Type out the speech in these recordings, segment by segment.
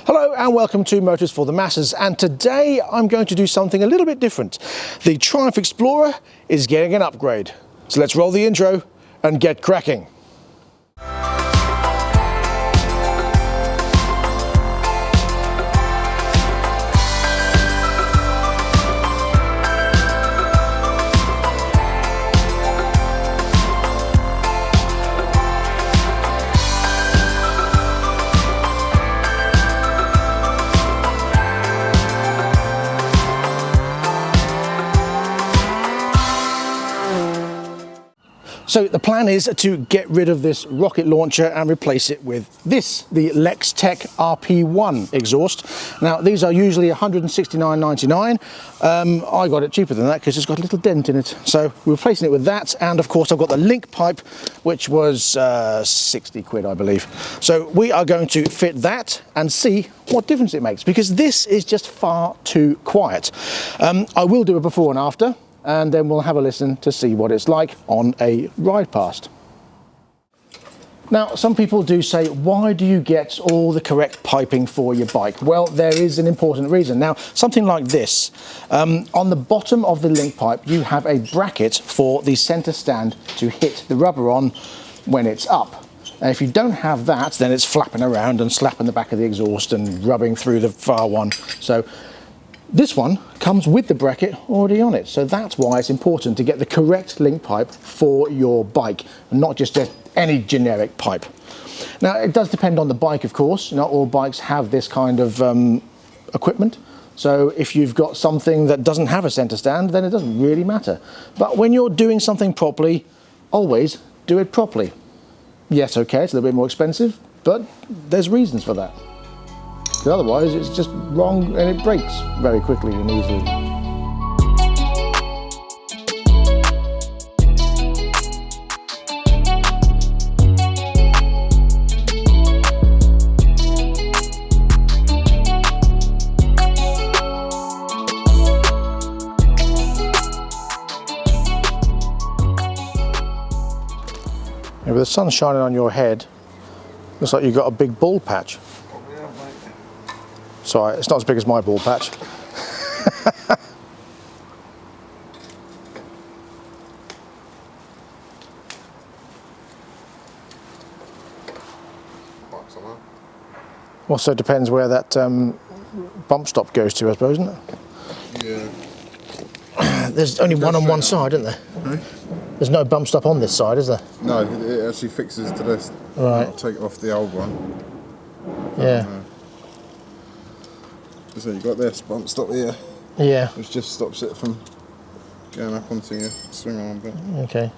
Hello and welcome to Motors for the Masses, and today I'm going to do something a little bit different. The Triumph Explorer is getting an upgrade. So let's roll the intro and get cracking. So the plan is to get rid of this rocket launcher and replace it with this, the Lextek RP1 exhaust. Now these are usually $169.99. I got it cheaper than that because it's got a little dent in it. So we're replacing it with that, and of course I've got the link pipe, which was 60 quid I believe. So we are going to fit that and see what difference it makes, because this is just far too quiet. I will do a before and after, and then we'll have a listen to see what it's like on a ride past. Now, some people do say, why do you get all the correct piping for your bike? Well, there is an important reason. Now, something like this, on the bottom of the link pipe, you have a bracket for the center stand to hit the rubber on when it's up. And if you don't have that, then it's flapping around and slapping the back of the exhaust and rubbing through the far one. So this one comes with the bracket already on it, so that's why it's important to get the correct link pipe for your bike, and not just any generic pipe. Now, it does depend on the bike, of course. Not all bikes have this kind of equipment, so if you've got something that doesn't have a center stand, then it doesn't really matter. But when you're doing something properly, always do it properly. Yes, okay, it's a little bit more expensive, but there's reasons for that. Otherwise it's just wrong and it breaks very quickly and easily. And with the sun shining on your head, looks like you've got a big bald patch. Sorry, it's not as big as my bald patch. Also depends where that bump stop goes to, I suppose, isn't it? Yeah. There's only one on one side, isn't there? Okay. There's no bump stop on this side, is there? No, it actually fixes to this. Right. I'll take it off the old one. Yeah. So you got this bump stop here. Yeah. Which just stops it from going up onto your swing arm bit. Okay.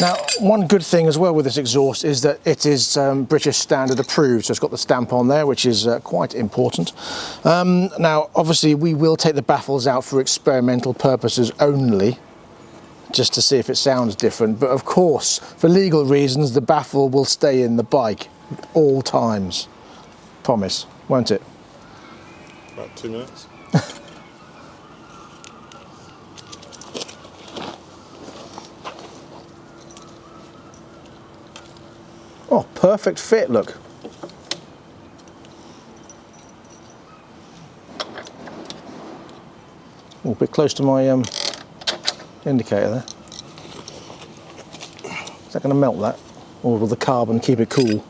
Now, one good thing as well with this exhaust is that it is British standard approved, so it's got the stamp on there, which is quite important. Now, obviously, we will take the baffles out for experimental purposes only, just to see if it sounds different. But of course, for legal reasons, the baffle will stay in the bike all times. Promise, won't it? About 2 minutes. Oh, perfect fit, look. Oh, a bit close to my indicator there. Is that going to melt that? Or will the carbon keep it cool?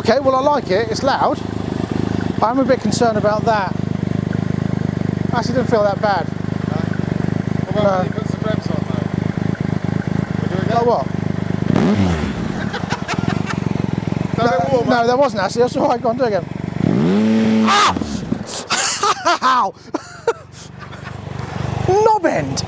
Okay, well I like it, it's loud. I'm a bit concerned about that. Actually didn't feel that bad. What about when you put some revs on though? We'll do it again. Like what? No, that wasn't actually, that's alright, go on, do it again. Ah! Ow! Knob end!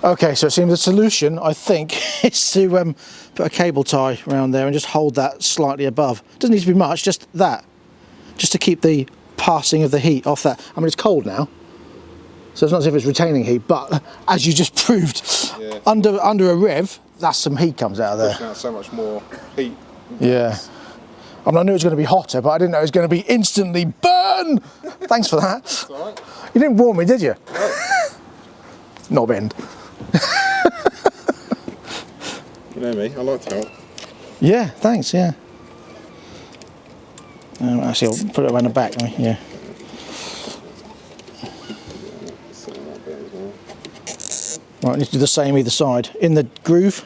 Okay, so it seems the solution, I think, is to put a cable tie around there and just hold that slightly above. Doesn't need to be much, just that. Just to keep the passing of the heat off that. I mean, it's cold now, so it's not as if it's retaining heat, but as you just proved, yeah. under a rev, that's some heat comes out of there. Pushing out so much more heat. Yeah. I mean, I knew it was going to be hotter, but I didn't know it was going to be instantly burn! Thanks for that. That's all right. You didn't warn me, did you? No. Knob end. You know me, I like to help. Yeah, thanks, yeah. Actually, I'll put it around the back, yeah. Right, need to do the same either side. In the groove?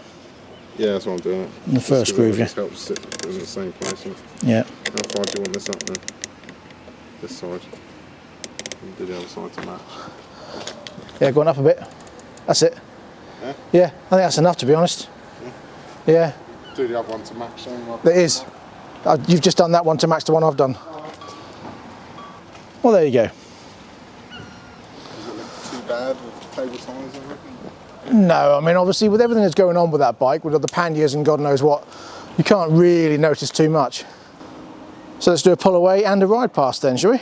Yeah, that's what I'm doing. In the first groove, yeah. It helps sit in the same place. Yeah. How far do you want this up then? This side. And do the other side to match. Yeah, going up a bit. That's it. Yeah? Yeah, I think that's enough, to be honest. Yeah. Do the other one to match. It is. You've just done that one to match the one I've done. Well, there you go. Does it look too bad with cable ties, I reckon? No, I mean, obviously, with everything that's going on with that bike, with all the panniers and God knows what, you can't really notice too much. So let's do a pull away and a ride past then, shall we?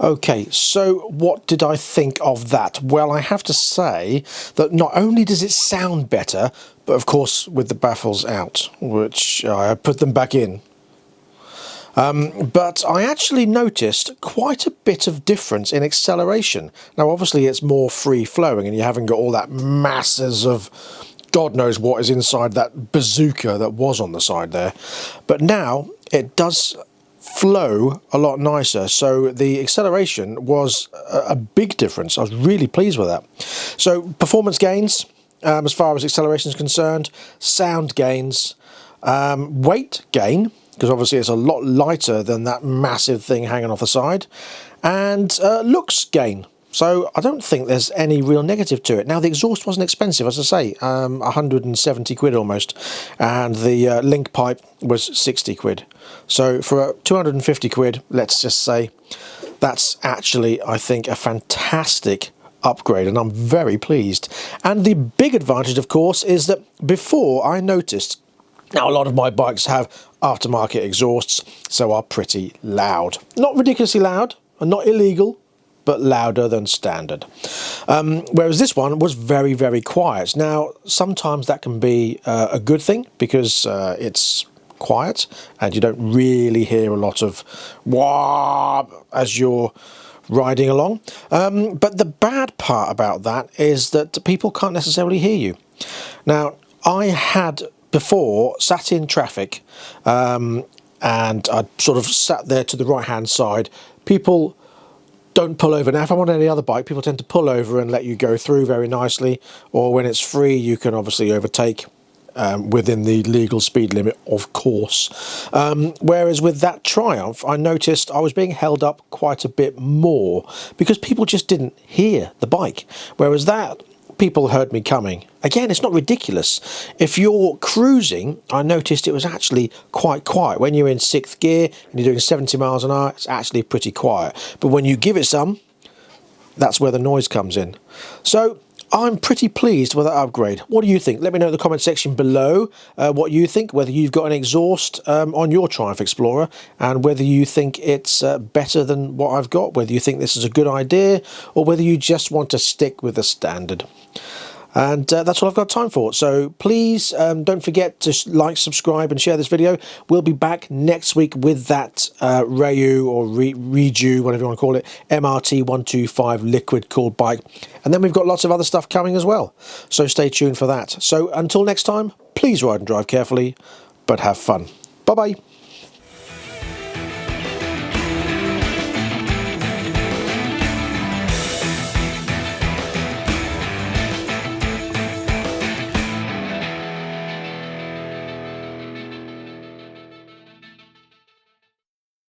Okay, so what did I think of that? Well, I have to say that not only does it sound better, but of course with the baffles out, which I put them back in. But I actually noticed quite a bit of difference in acceleration. Now obviously it's more free flowing and you haven't got all that masses of God knows what is inside that bazooka that was on the side there. But now it does flow a lot nicer, so the acceleration was a big difference. I was really pleased with that. So performance gains as far as acceleration is concerned, sound gains, weight gain, because obviously it's a lot lighter than that massive thing hanging off the side, and looks gain. So I don't think there's any real negative to it. Now the exhaust wasn't expensive, as I say, 170 quid almost, and the link pipe was 60 quid. So for 250 quid, let's just say, that's actually, I think, a fantastic upgrade, and I'm very pleased. And the big advantage, of course, is that before I noticed, now a lot of my bikes have aftermarket exhausts, so are pretty loud. Not ridiculously loud, and not illegal, but louder than standard. Whereas this one was very, very quiet. Now, sometimes that can be a good thing because it's quiet and you don't really hear a lot of wah as you're riding along. But the bad part about that is that people can't necessarily hear you. Now, I had before sat in traffic and I sort of sat there to the right hand side. People don't pull over. Now if I'm on any other bike, people tend to pull over and let you go through very nicely, or when it's free you can obviously overtake within the legal speed limit, of course. Whereas with that Triumph, I noticed I was being held up quite a bit more because people just didn't hear the bike, whereas that people heard me coming. Again, it's not ridiculous. If you're cruising, I noticed it was actually quite quiet. When you're in 6th gear and you're doing 70 miles an hour, it's actually pretty quiet. But when you give it some, that's where the noise comes in. So I'm pretty pleased with that upgrade. What do you think? Let me know in the comment section below what you think, whether you've got an exhaust on your Triumph Explorer, and whether you think it's better than what I've got, whether you think this is a good idea, or whether you just want to stick with the standard. And that's all I've got time for. So please don't forget to like, subscribe and share this video. We'll be back next week with that Rayu or Reju, whatever you want to call it, MRT125 liquid cooled bike. And then we've got lots of other stuff coming as well. So stay tuned for that. So until next time, please ride and drive carefully, but have fun. Bye-bye.